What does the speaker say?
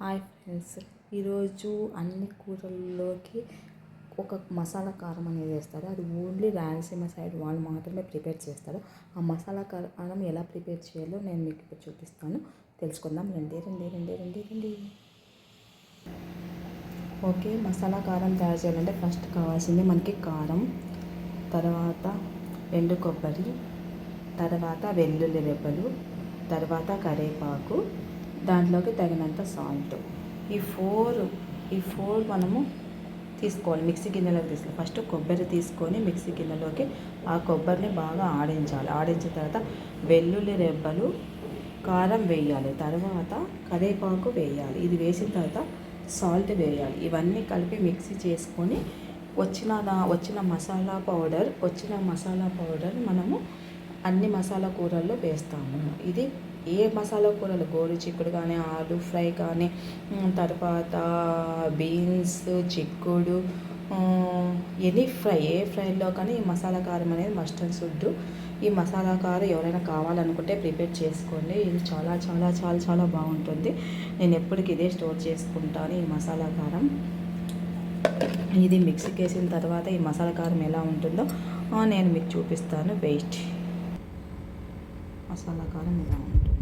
Hi friends, ఈరోజు అన్ని కూరల్లోకి ఒక మసాలా కారం అనేది వేస్తారు. అది ఓన్లీ రాయలసీమ సైడ్ వాళ్ళు మాత్రమే ప్రిపేర్ చేస్తారు. ఆ మసాలా కారం ఎలా ప్రిపేర్ చేయాలో నేను మీకు ఇప్పుడు చూపిస్తాను. తెలుసుకుందాం. రండి. ఓకే, మసాలా కారం తయారు చేయాలంటే ఫస్ట్ కావాల్సింది మనకి కారం, తర్వాత ఎండు కొబ్బరి, తర్వాత వెల్లుల్లి రెబ్బలు, తర్వాత కరివేపాకు, దాంట్లోకి తగినంత సాల్ట్. ఈ ఫోర్ మనము తీసుకోవాలి, మిక్సీ గిన్నెలోకి తీసుకోవాలి. ఫస్ట్ కొబ్బరి తీసుకొని మిక్సీ గిన్నెలోకి ఆ కొబ్బరిని బాగా ఆడించాలి. ఆడించిన తర్వాత వెల్లుల్లి రెబ్బలు, కారం వేయాలి, తర్వాత కరివేపాకు వేయాలి. ఇది వేసిన తర్వాత సాల్ట్ వేయాలి. ఇవన్నీ కలిపి మిక్సీ చేసుకొని వచ్చిన మసాలా పౌడర్ మనము అన్ని మసాలా కూరల్లో వేస్తాము. ఇది ఏ మసాలా కూరలు, గోరు చిక్కుడు కానీ, ఆలు ఫ్రై కానీ, తర్వాత బీన్స్, చిక్కుడు, ఎనీ ఫ్రై, ఏ ఫ్రైలో కానీ ఈ మసాలా కారం అనేది మస్ట్ అండ్ షుడ్. ఈ మసాలా కారం ఎవరైనా కావాలనుకుంటే ప్రిపేర్ చేసుకోండి. ఇది చాలా చాలా చాలా చాలా బాగుంటుంది. నేను ఎప్పటికీ ఇదే స్టోర్ చేసుకుంటాను. ఈ మసాలా కారం ఇది మిక్సీకి వేసిన తర్వాత ఈ మసాలా కారం ఎలా ఉంటుందో నేను మీకు చూపిస్తాను. వెయిట్, మసాలా కారం ఎలా ఉంటుంది.